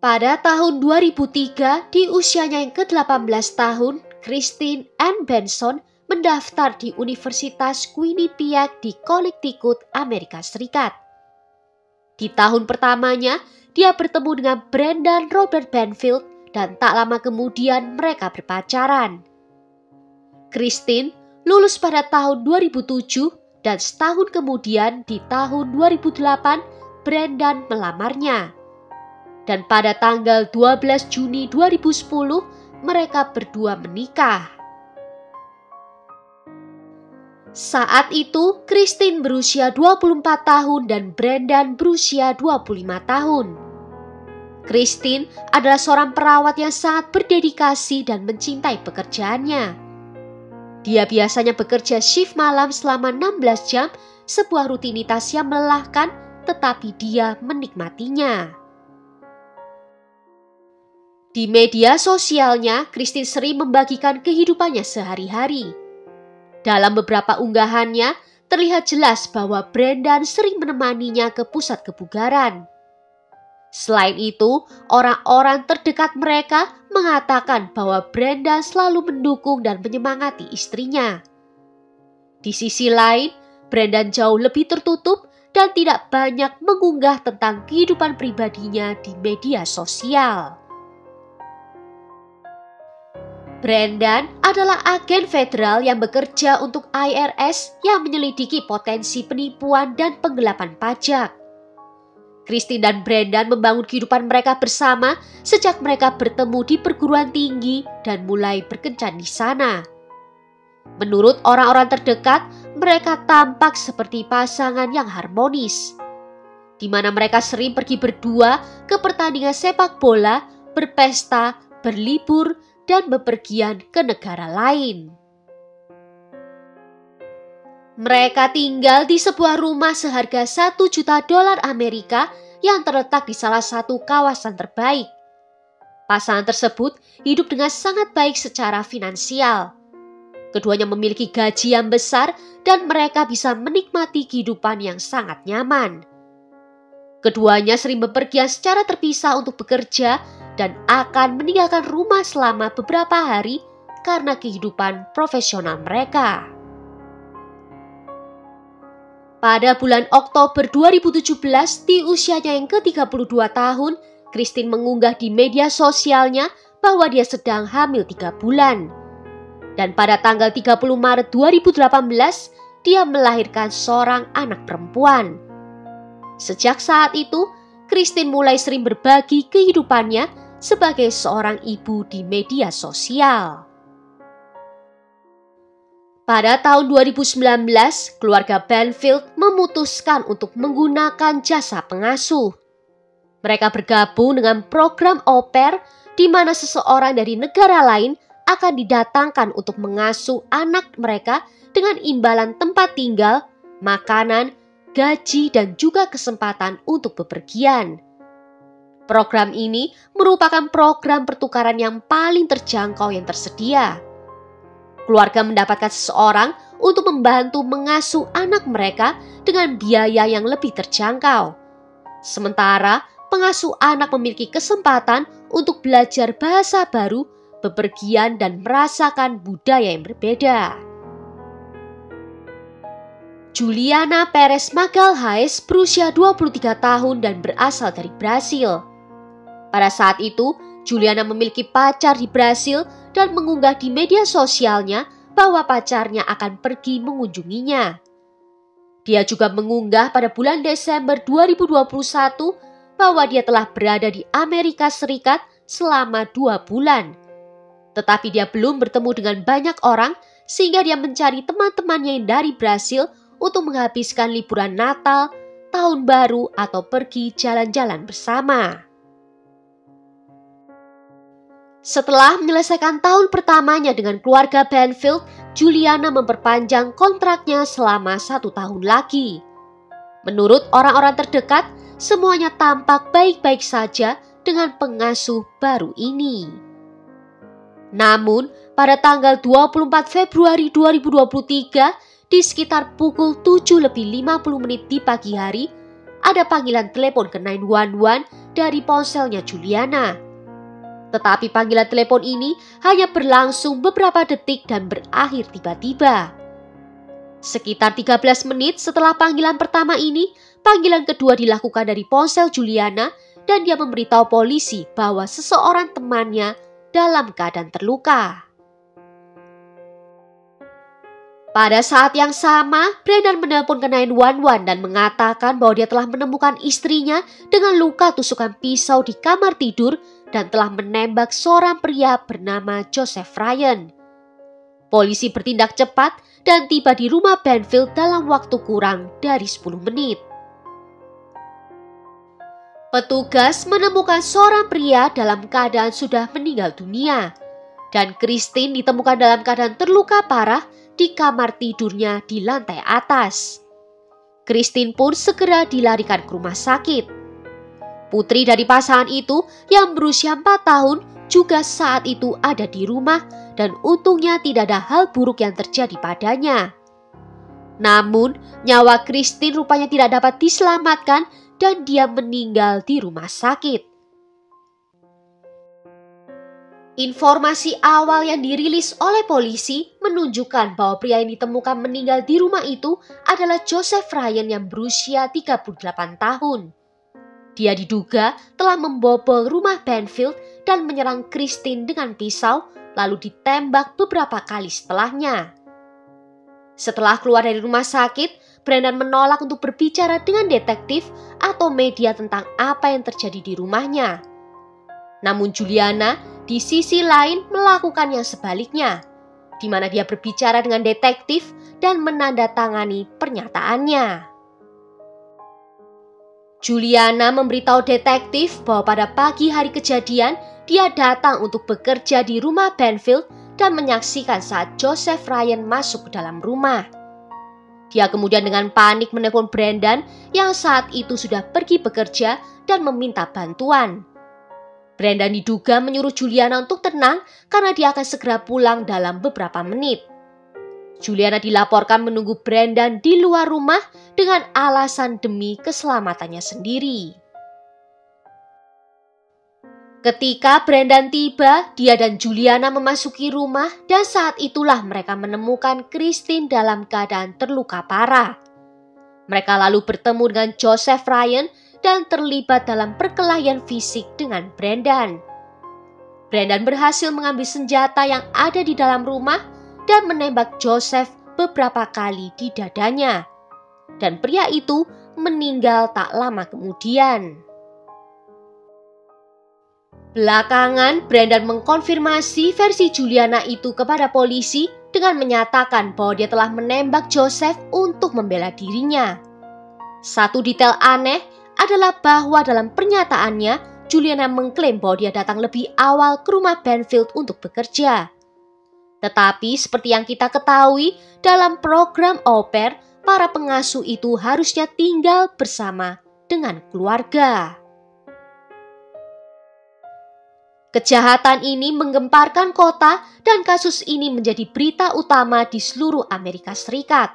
Pada tahun 2003, di usianya yang ke-18 tahun, Christine Ann Benson mendaftar di Universitas Quinnipiac di Connecticut, Amerika Serikat. Di tahun pertamanya, dia bertemu dengan Brendan Robert Banfield dan tak lama kemudian mereka berpacaran. Christine lulus pada tahun 2007 dan setahun kemudian di tahun 2008 Brendan melamarnya. Dan pada tanggal 12 Juni 2010 mereka berdua menikah. Saat itu Christine berusia 24 tahun dan Brendan berusia 25 tahun. Christine adalah seorang perawat yang sangat berdedikasi dan mencintai pekerjaannya. Dia biasanya bekerja shift malam selama 16 jam, sebuah rutinitas yang melelahkan tetapi dia menikmatinya. Di media sosialnya, Christine sering membagikan kehidupannya sehari-hari. Dalam beberapa unggahannya, terlihat jelas bahwa Brendan sering menemaninya ke pusat kebugaran. Selain itu, orang-orang terdekat mereka mengatakan bahwa Brendan selalu mendukung dan menyemangati istrinya. Di sisi lain, Brendan jauh lebih tertutup dan tidak banyak mengunggah tentang kehidupan pribadinya di media sosial. Brendan adalah agen federal yang bekerja untuk IRS yang menyelidiki potensi penipuan dan penggelapan pajak. Christine dan Brendan membangun kehidupan mereka bersama sejak mereka bertemu di perguruan tinggi dan mulai berkencan di sana. Menurut orang-orang terdekat, mereka tampak seperti pasangan yang harmonis, di mana mereka sering pergi berdua ke pertandingan sepak bola, berpesta, berlibur, dan bepergian ke negara lain. Mereka tinggal di sebuah rumah seharga $1 juta Amerika yang terletak di salah satu kawasan terbaik. Pasangan tersebut hidup dengan sangat baik secara finansial. Keduanya memiliki gaji yang besar dan mereka bisa menikmati kehidupan yang sangat nyaman. Keduanya sering bepergian secara terpisah untuk bekerja dan akan meninggalkan rumah selama beberapa hari karena kehidupan profesional mereka. Pada bulan Oktober 2017, di usianya yang ke-32 tahun, Christine mengunggah di media sosialnya bahwa dia sedang hamil 3 bulan. Dan pada tanggal 30 Maret 2018, dia melahirkan seorang anak perempuan. Sejak saat itu, Christine mulai sering berbagi kehidupannya sebagai seorang ibu di media sosial. Pada tahun 2019, keluarga Banfield memutuskan untuk menggunakan jasa pengasuh. Mereka bergabung dengan program au pair di mana seseorang dari negara lain akan didatangkan untuk mengasuh anak mereka dengan imbalan tempat tinggal, makanan, gaji, dan juga kesempatan untuk bepergian. Program ini merupakan program pertukaran yang paling terjangkau yang tersedia. Keluarga mendapatkan seseorang untuk membantu mengasuh anak mereka dengan biaya yang lebih terjangkau. Sementara pengasuh anak memiliki kesempatan untuk belajar bahasa baru, bepergian, dan merasakan budaya yang berbeda. Juliana Perez Magalhaes berusia 23 tahun dan berasal dari Brasil. Pada saat itu, Juliana memiliki pacar di Brasil dan mengunggah di media sosialnya bahwa pacarnya akan pergi mengunjunginya. Dia juga mengunggah pada bulan Desember 2021 bahwa dia telah berada di Amerika Serikat selama 2 bulan. Tetapi dia belum bertemu dengan banyak orang sehingga dia mencari teman-temannya yang dari Brasil untuk menghabiskan liburan Natal, Tahun Baru, atau pergi jalan-jalan bersama. Setelah menyelesaikan tahun pertamanya dengan keluarga Banfield, Juliana memperpanjang kontraknya selama 1 tahun lagi. Menurut orang-orang terdekat, semuanya tampak baik-baik saja dengan pengasuh baru ini. Namun, pada tanggal 24 Februari 2023, di sekitar pukul 7:50 di pagi hari, ada panggilan telepon ke 911 dari ponselnya Juliana. Tetapi panggilan telepon ini hanya berlangsung beberapa detik dan berakhir tiba-tiba. Sekitar 13 menit setelah panggilan pertama ini, panggilan kedua dilakukan dari ponsel Juliana dan dia memberitahu polisi bahwa seseorang temannya dalam keadaan terluka. Pada saat yang sama, Brendan menelpon ke 911 dan mengatakan bahwa dia telah menemukan istrinya dengan luka tusukan pisau di kamar tidur dan telah menembak seorang pria bernama Joseph Ryan. Polisi bertindak cepat dan tiba di rumah Banfield dalam waktu kurang dari 10 menit. Petugas menemukan seorang pria dalam keadaan sudah meninggal dunia dan Christine ditemukan dalam keadaan terluka parah di kamar tidurnya di lantai atas. Christine pun segera dilarikan ke rumah sakit. Putri dari pasangan itu yang berusia 4 tahun juga saat itu ada di rumah dan untungnya tidak ada hal buruk yang terjadi padanya. Namun, nyawa Christine rupanya tidak dapat diselamatkan dan dia meninggal di rumah sakit. Informasi awal yang dirilis oleh polisi menunjukkan bahwa pria yang ditemukan meninggal di rumah itu adalah Joseph Ryan yang berusia 38 tahun. Dia diduga telah membobol rumah Banfield dan menyerang Christine dengan pisau lalu ditembak beberapa kali setelahnya. Setelah keluar dari rumah sakit, Brendan menolak untuk berbicara dengan detektif atau media tentang apa yang terjadi di rumahnya. Namun Juliana di sisi lain melakukan yang sebaliknya, di mana dia berbicara dengan detektif dan menandatangani pernyataannya. Juliana memberitahu detektif bahwa pada pagi hari kejadian dia datang untuk bekerja di rumah Banfield dan menyaksikan saat Joseph Ryan masuk ke dalam rumah. Dia kemudian dengan panik menelpon Brendan yang saat itu sudah pergi bekerja dan meminta bantuan. Brendan diduga menyuruh Juliana untuk tenang karena dia akan segera pulang dalam beberapa menit. Juliana dilaporkan menunggu Brendan di luar rumah dengan alasan demi keselamatannya sendiri. Ketika Brendan tiba, dia dan Juliana memasuki rumah dan saat itulah mereka menemukan Christine dalam keadaan terluka parah. Mereka lalu bertemu dengan Joseph Ryan dan terlibat dalam perkelahian fisik dengan Brendan. Brendan berhasil mengambil senjata yang ada di dalam rumah dan menembak Joseph beberapa kali di dadanya. Dan pria itu meninggal tak lama kemudian. Belakangan, Brendan mengkonfirmasi versi Juliana itu kepada polisi dengan menyatakan bahwa dia telah menembak Joseph untuk membela dirinya. Satu detail aneh adalah bahwa dalam pernyataannya, Juliana mengklaim bahwa dia datang lebih awal ke rumah Banfield untuk bekerja. Tetapi seperti yang kita ketahui, dalam program au pair, para pengasuh itu harusnya tinggal bersama dengan keluarga. Kejahatan ini menggemparkan kota dan kasus ini menjadi berita utama di seluruh Amerika Serikat.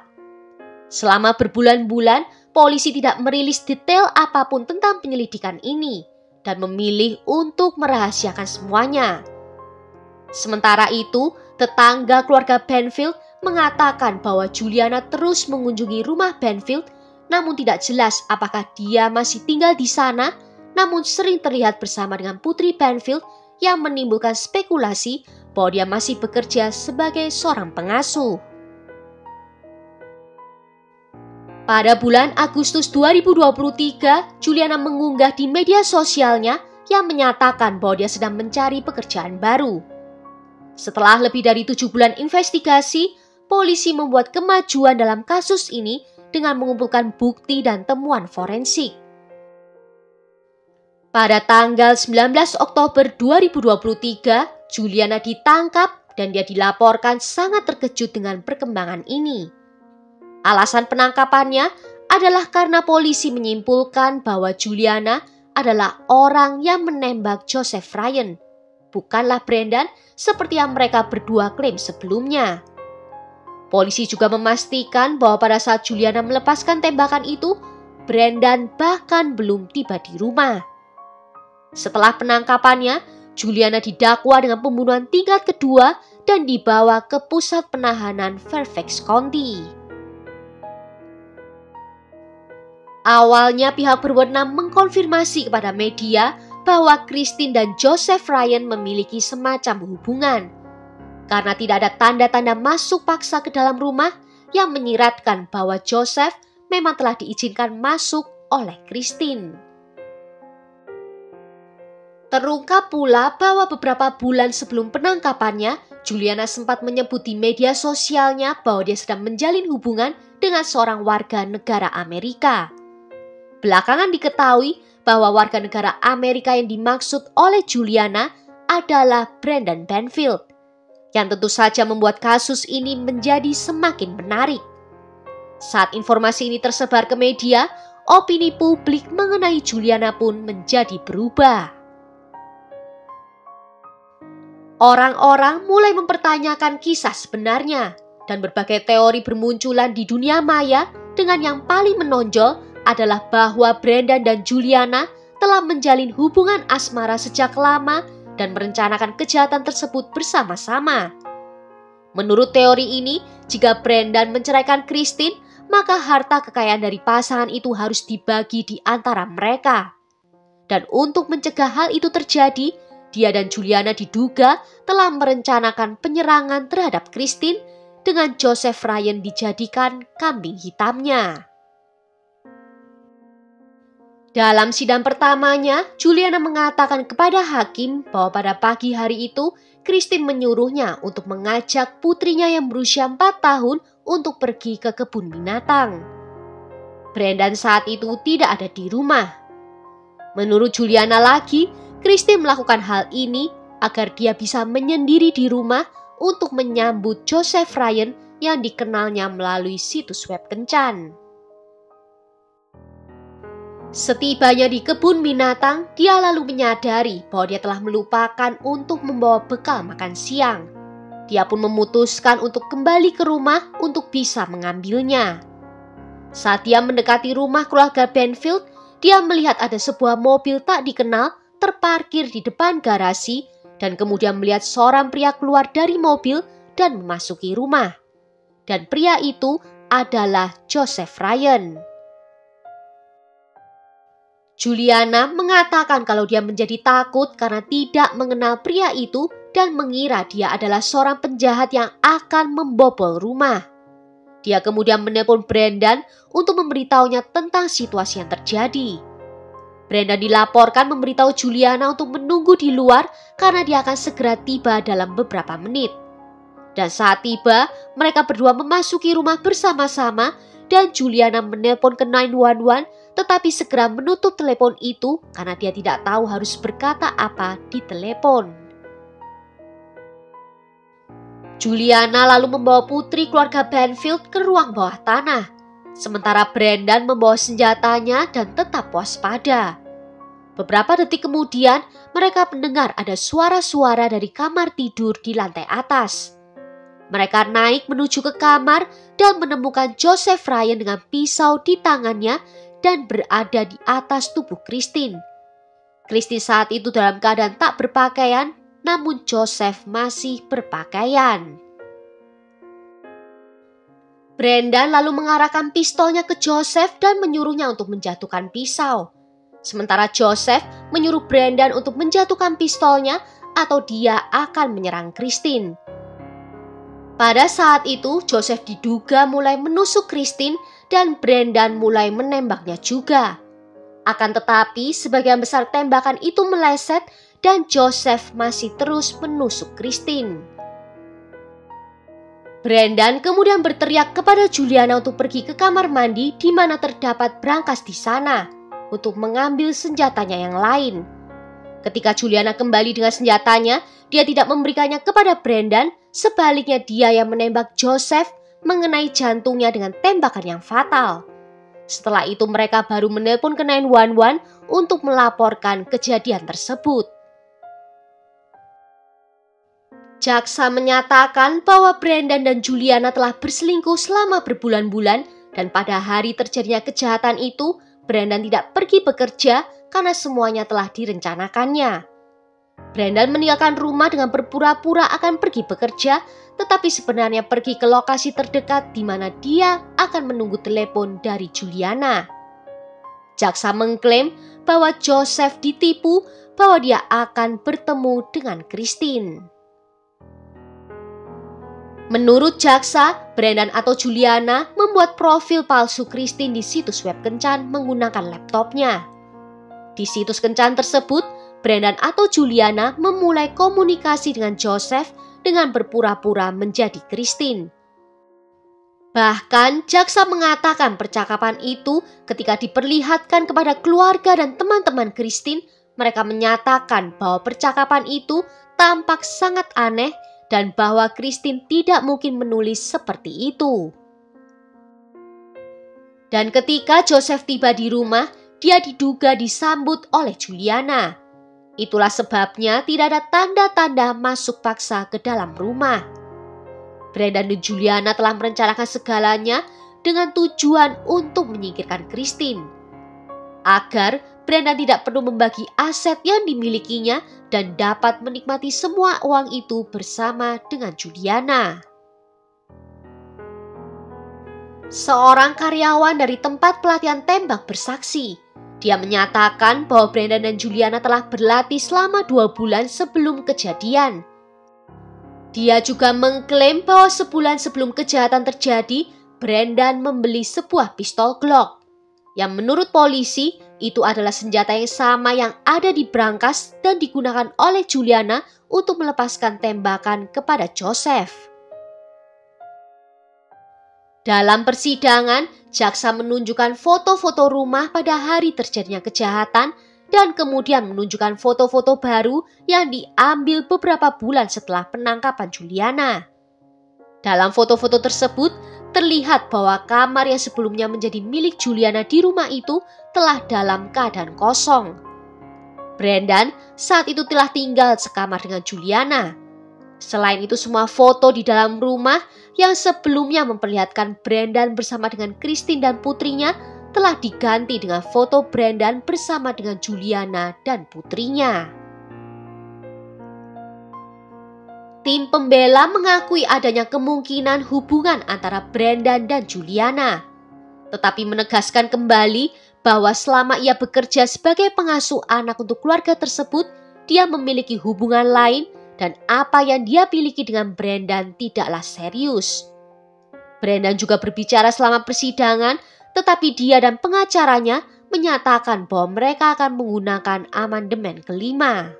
Selama berbulan-bulan, polisi tidak merilis detail apapun tentang penyelidikan ini dan memilih untuk merahasiakan semuanya. Sementara itu, tetangga keluarga Banfield mengatakan bahwa Juliana terus mengunjungi rumah Banfield, namun tidak jelas apakah dia masih tinggal di sana, namun sering terlihat bersama dengan putri Banfield yang menimbulkan spekulasi bahwa dia masih bekerja sebagai seorang pengasuh. Pada bulan Agustus 2023, Juliana mengunggah di media sosialnya yang menyatakan bahwa dia sedang mencari pekerjaan baru. Setelah lebih dari 7 bulan investigasi, polisi membuat kemajuan dalam kasus ini dengan mengumpulkan bukti dan temuan forensik. Pada tanggal 19 Oktober 2023, Juliana ditangkap dan dia dilaporkan sangat terkejut dengan perkembangan ini. Alasan penangkapannya adalah karena polisi menyimpulkan bahwa Juliana adalah orang yang menembak Joseph Ryan, bukanlah Brendan seperti yang mereka berdua klaim sebelumnya. Polisi juga memastikan bahwa pada saat Juliana melepaskan tembakan itu, Brandon bahkan belum tiba di rumah. Setelah penangkapannya, Juliana didakwa dengan pembunuhan tingkat kedua dan dibawa ke pusat penahanan Fairfax County. Awalnya pihak berwenang mengkonfirmasi kepada media bahwa Christine dan Joseph Ryan memiliki semacam hubungan, karena tidak ada tanda-tanda masuk paksa ke dalam rumah yang menyiratkan bahwa Joseph memang telah diizinkan masuk oleh Christine. Terungkap pula bahwa beberapa bulan sebelum penangkapannya, Juliana sempat menyebut di media sosialnya bahwa dia sedang menjalin hubungan dengan seorang warga negara Amerika. Belakangan diketahui bahwa warga negara Amerika yang dimaksud oleh Juliana adalah Brandon Banfield, yang tentu saja membuat kasus ini menjadi semakin menarik. Saat informasi ini tersebar ke media, opini publik mengenai Juliana pun menjadi berubah. Orang-orang mulai mempertanyakan kisah sebenarnya, dan berbagai teori bermunculan di dunia maya dengan yang paling menonjol adalah bahwa Brandon dan Juliana telah menjalin hubungan asmara sejak lama dan merencanakan kejahatan tersebut bersama-sama. Menurut teori ini, jika Brandon menceraikan Christine, maka harta kekayaan dari pasangan itu harus dibagi di antara mereka. Dan untuk mencegah hal itu terjadi, dia dan Juliana diduga telah merencanakan penyerangan terhadap Christine dengan Joseph Ryan dijadikan kambing hitamnya. Dalam sidang pertamanya, Juliana mengatakan kepada hakim bahwa pada pagi hari itu, Christine menyuruhnya untuk mengajak putrinya yang berusia 4 tahun untuk pergi ke kebun binatang. Brandon saat itu tidak ada di rumah. Menurut Juliana lagi, Christine melakukan hal ini agar dia bisa menyendiri di rumah untuk menyambut Joseph Ryan yang dikenalnya melalui situs web kencan. Setibanya di kebun binatang, dia lalu menyadari bahwa dia telah melupakan untuk membawa bekal makan siang. Dia pun memutuskan untuk kembali ke rumah untuk bisa mengambilnya. Saat dia mendekati rumah keluarga Banfield, dia melihat ada sebuah mobil tak dikenal terparkir di depan garasi dan kemudian melihat seorang pria keluar dari mobil dan memasuki rumah. Dan pria itu adalah Joseph Ryan. Juliana mengatakan kalau dia menjadi takut karena tidak mengenal pria itu dan mengira dia adalah seorang penjahat yang akan membobol rumah. Dia kemudian menelpon Brandon untuk memberitahunya tentang situasi yang terjadi. Brandon dilaporkan memberitahu Juliana untuk menunggu di luar karena dia akan segera tiba dalam beberapa menit. Dan saat tiba, mereka berdua memasuki rumah bersama-sama dan Juliana menelpon ke 911 tetapi segera menutup telepon itu karena dia tidak tahu harus berkata apa di telepon. Juliana lalu membawa putri keluarga Banfield ke ruang bawah tanah, sementara Brandon membawa senjatanya dan tetap waspada. Beberapa detik kemudian, mereka mendengar ada suara-suara dari kamar tidur di lantai atas. Mereka naik menuju ke kamar dan menemukan Joseph Ryan dengan pisau di tangannya dan berada di atas tubuh Christine. Christine saat itu dalam keadaan tak berpakaian, namun Joseph masih berpakaian. Brandon lalu mengarahkan pistolnya ke Joseph dan menyuruhnya untuk menjatuhkan pisau. Sementara Joseph menyuruh Brandon untuk menjatuhkan pistolnya atau dia akan menyerang Christine. Pada saat itu, Joseph diduga mulai menusuk Christine dan Brandon mulai menembaknya juga. Akan tetapi, sebagian besar tembakan itu meleset dan Joseph masih terus menusuk Christine. Brandon kemudian berteriak kepada Juliana untuk pergi ke kamar mandi di mana terdapat brankas di sana untuk mengambil senjatanya yang lain. Ketika Juliana kembali dengan senjatanya, dia tidak memberikannya kepada Brandon, sebaliknya dia yang menembak Joseph mengenai jantungnya dengan tembakan yang fatal. Setelah itu mereka baru menelpon ke 911 untuk melaporkan kejadian tersebut. Jaksa menyatakan bahwa Brandon dan Juliana telah berselingkuh selama berbulan-bulan dan pada hari terjadinya kejahatan itu, Brandon tidak pergi bekerja karena semuanya telah direncanakannya. Brandon meninggalkan rumah dengan berpura-pura akan pergi bekerja, tetapi sebenarnya pergi ke lokasi terdekat di mana dia akan menunggu telepon dari Juliana. Jaksa mengklaim bahwa Joseph ditipu bahwa dia akan bertemu dengan Christine. Menurut jaksa, Brandon atau Juliana membuat profil palsu Christine di situs web kencan menggunakan laptopnya. Di situs kencan tersebut, Brandon atau Juliana memulai komunikasi dengan Joseph dengan berpura-pura menjadi Christine. Bahkan, jaksa mengatakan percakapan itu ketika diperlihatkan kepada keluarga dan teman-teman Christine, mereka menyatakan bahwa percakapan itu tampak sangat aneh dan bahwa Christine tidak mungkin menulis seperti itu. Dan ketika Joseph tiba di rumah, dia diduga disambut oleh Juliana. Itulah sebabnya tidak ada tanda-tanda masuk paksa ke dalam rumah. Brandon dan Juliana telah merencanakan segalanya dengan tujuan untuk menyingkirkan Christine, agar Brandon tidak perlu membagi aset yang dimilikinya dan dapat menikmati semua uang itu bersama dengan Juliana. Seorang karyawan dari tempat pelatihan tembak bersaksi. Dia menyatakan bahwa Brandon dan Juliana telah berlatih selama 2 bulan sebelum kejadian. Dia juga mengklaim bahwa sebulan sebelum kejahatan terjadi, Brandon membeli sebuah pistol Glock, yang menurut polisi itu adalah senjata yang sama yang ada di brankas dan digunakan oleh Juliana untuk melepaskan tembakan kepada Joseph. Dalam persidangan, jaksa menunjukkan foto-foto rumah pada hari terjadinya kejahatan dan kemudian menunjukkan foto-foto baru yang diambil beberapa bulan setelah penangkapan Juliana. Dalam foto-foto tersebut, terlihat bahwa kamar yang sebelumnya menjadi milik Juliana di rumah itu telah dalam keadaan kosong. Brandon saat itu telah tinggal sekamar dengan Juliana. Selain itu, semua foto di dalam rumah yang sebelumnya memperlihatkan Brandon bersama dengan Christine dan putrinya telah diganti dengan foto Brandon bersama dengan Juliana dan putrinya. Tim pembela mengakui adanya kemungkinan hubungan antara Brandon dan Juliana, tetapi menegaskan kembali bahwa selama ia bekerja sebagai pengasuh anak untuk keluarga tersebut, dia memiliki hubungan lain dan apa yang dia miliki dengan Brandon tidaklah serius. Brandon juga berbicara selama persidangan, tetapi dia dan pengacaranya menyatakan bahwa mereka akan menggunakan amandemen kelima.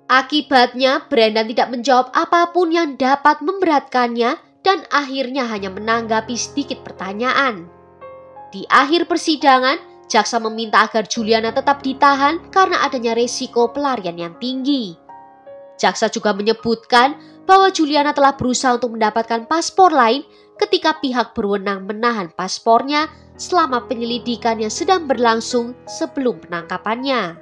Akibatnya, Brandon tidak menjawab apapun yang dapat memberatkannya dan akhirnya hanya menanggapi sedikit pertanyaan. Di akhir persidangan, jaksa meminta agar Juliana tetap ditahan karena adanya resiko pelarian yang tinggi. Jaksa juga menyebutkan bahwa Juliana telah berusaha untuk mendapatkan paspor lain ketika pihak berwenang menahan paspornya selama penyelidikan yang sedang berlangsung sebelum penangkapannya.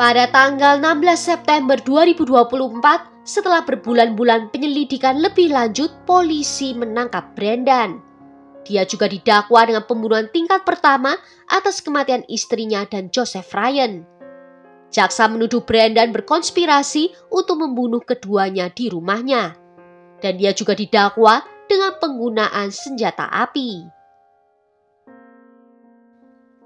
Pada tanggal 16 September 2024, setelah berbulan-bulan penyelidikan lebih lanjut, polisi menangkap Brandon. Dia juga didakwa dengan pembunuhan tingkat pertama atas kematian istrinya dan Joseph Ryan. Jaksa menuduh Brandon berkonspirasi untuk membunuh keduanya di rumahnya. Dan dia juga didakwa dengan penggunaan senjata api.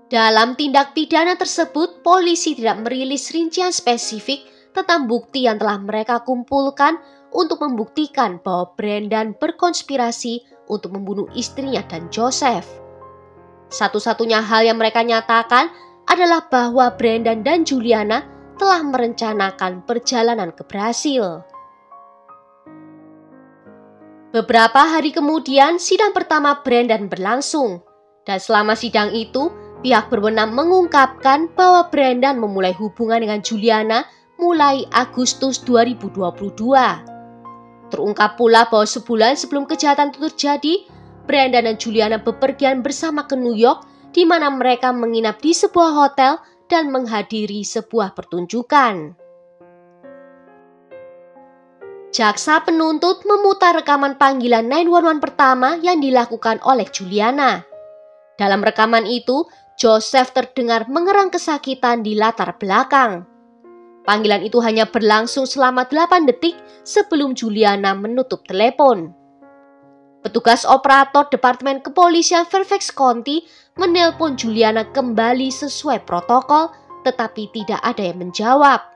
Dalam tindak pidana tersebut, polisi tidak merilis rincian spesifik tentang bukti yang telah mereka kumpulkan untuk membuktikan bahwa Brandon berkonspirasi untuk membunuh istrinya dan Joseph. Satu-satunya hal yang mereka nyatakan adalah bahwa Brandon dan Juliana telah merencanakan perjalanan ke Brasil. Beberapa hari kemudian, sidang pertama Brandon berlangsung. Dan selama sidang itu, pihak berwenang mengungkapkan bahwa Brandon memulai hubungan dengan Juliana mulai Agustus 2022. Terungkap pula bahwa sebulan sebelum kejahatan itu terjadi, Brandon dan Juliana bepergian bersama ke New York, di mana mereka menginap di sebuah hotel dan menghadiri sebuah pertunjukan. Jaksa penuntut memutar rekaman panggilan 911 pertama yang dilakukan oleh Juliana. Dalam rekaman itu, Joseph terdengar mengerang kesakitan di latar belakang. Panggilan itu hanya berlangsung selama 8 detik sebelum Juliana menutup telepon. Petugas operator Departemen Kepolisian Fairfax County menelpon Juliana kembali sesuai protokol, tetapi tidak ada yang menjawab.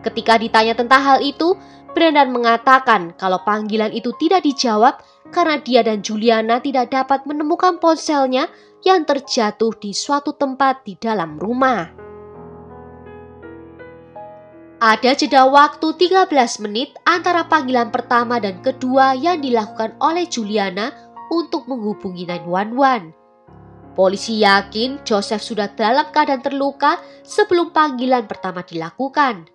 Ketika ditanya tentang hal itu, Brendan mengatakan kalau panggilan itu tidak dijawab karena dia dan Juliana tidak dapat menemukan ponselnya yang terjatuh di suatu tempat di dalam rumah. Ada jeda waktu 13 menit antara panggilan pertama dan kedua yang dilakukan oleh Juliana untuk menghubungi 911. Polisi yakin Joseph sudah dalam keadaan terluka sebelum panggilan pertama dilakukan.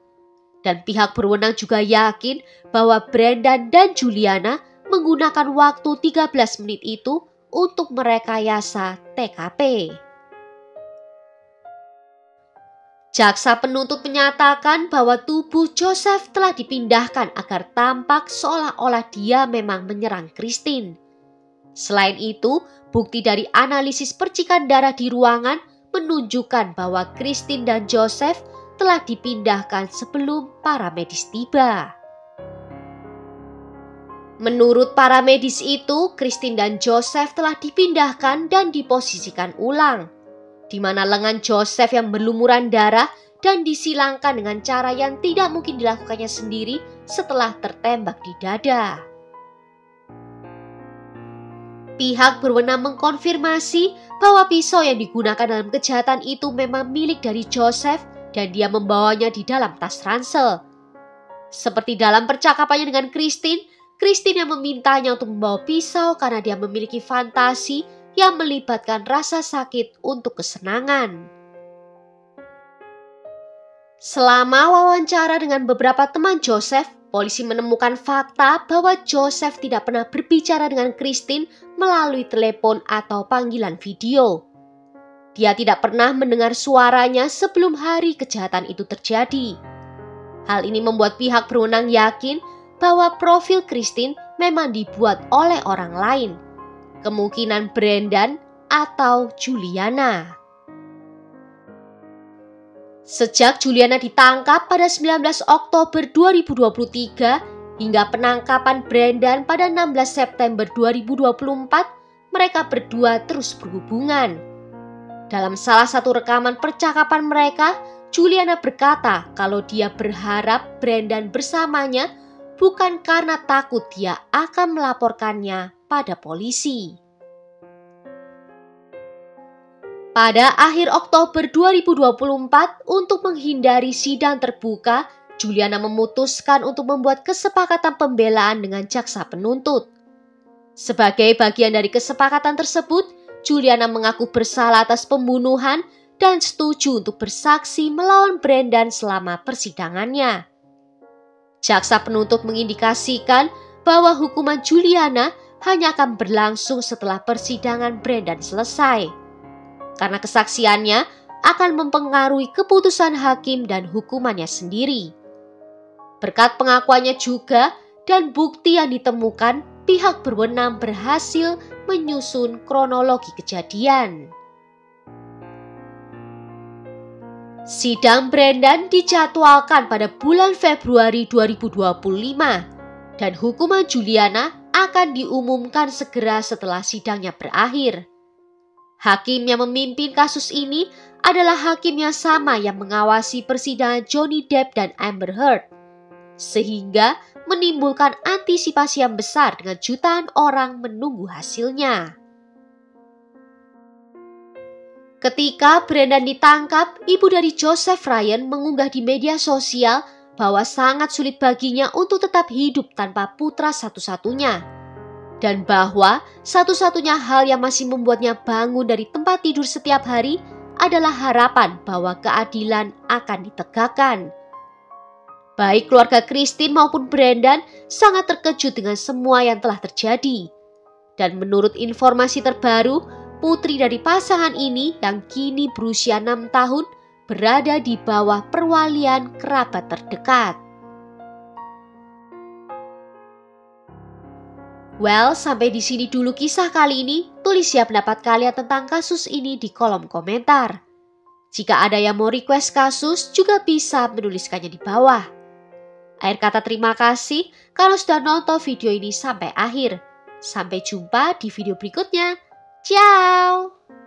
Dan pihak berwenang juga yakin bahwa Brendan dan Juliana menggunakan waktu 13 menit itu untuk merekayasa TKP. Jaksa penuntut menyatakan bahwa tubuh Joseph telah dipindahkan agar tampak seolah-olah dia memang menyerang Christine. Selain itu, bukti dari analisis percikan darah di ruangan menunjukkan bahwa Christine dan Joseph telah dipindahkan sebelum para medis tiba. Menurut para medis itu, Christine dan Joseph telah dipindahkan dan diposisikan ulang, di mana lengan Joseph yang berlumuran darah dan disilangkan dengan cara yang tidak mungkin dilakukannya sendiri setelah tertembak di dada. Pihak berwenang mengkonfirmasi bahwa pisau yang digunakan dalam kejahatan itu memang milik dari Joseph dan dia membawanya di dalam tas ransel. Seperti dalam percakapannya dengan Christine yang memintanya untuk membawa pisau karena dia memiliki fantasi yang melibatkan rasa sakit untuk kesenangan. Selama wawancara dengan beberapa teman Joseph, polisi menemukan fakta bahwa Joseph tidak pernah berbicara dengan Christine melalui telepon atau panggilan video. Dia tidak pernah mendengar suaranya sebelum hari kejahatan itu terjadi. Hal ini membuat pihak berwenang yakin bahwa profil Christine memang dibuat oleh orang lain, kemungkinan Brendan atau Juliana. Sejak Juliana ditangkap pada 19 Oktober 2023 hingga penangkapan Brendan pada 16 September 2024, mereka berdua terus berhubungan. Dalam salah satu rekaman percakapan mereka, Juliana berkata kalau dia berharap Brendan bersamanya bukan karena takut dia akan melaporkannya pada polisi. Pada akhir Oktober 2024, untuk menghindari sidang terbuka, Juliana memutuskan untuk membuat kesepakatan pembelaan dengan jaksa penuntut. Sebagai bagian dari kesepakatan tersebut, Juliana mengaku bersalah atas pembunuhan dan setuju untuk bersaksi melawan Brendan selama persidangannya. Jaksa penuntut mengindikasikan bahwa hukuman Juliana hanya akan berlangsung setelah persidangan Brendan selesai, karena kesaksiannya akan mempengaruhi keputusan hakim dan hukumannya sendiri. Berkat pengakuannya juga dan bukti yang ditemukan, pihak berwenang berhasil menyusun kronologi kejadian. Sidang Brendan dijadwalkan pada bulan Februari 2025 dan hukuman Juliana akan diumumkan segera setelah sidangnya berakhir. Hakim yang memimpin kasus ini adalah hakim yang sama yang mengawasi persidangan Johnny Depp dan Amber Heard, sehingga menimbulkan antisipasi yang besar dengan jutaan orang menunggu hasilnya. Ketika Brendan ditangkap, ibu dari Joseph Ryan mengunggah di media sosial bahwa sangat sulit baginya untuk tetap hidup tanpa putra satu-satunya, dan bahwa satu-satunya hal yang masih membuatnya bangun dari tempat tidur setiap hari adalah harapan bahwa keadilan akan ditegakkan. Baik keluarga Christine maupun Brendan sangat terkejut dengan semua yang telah terjadi. Dan menurut informasi terbaru, putri dari pasangan ini yang kini berusia 6 tahun berada di bawah perwalian kerabat terdekat. Well, sampai di sini dulu kisah kali ini. Tulis ya pendapat kalian tentang kasus ini di kolom komentar. Jika ada yang mau request kasus, juga bisa menuliskannya di bawah. Akhir kata terima kasih karena sudah nonton video ini sampai akhir. Sampai jumpa di video berikutnya. Ciao!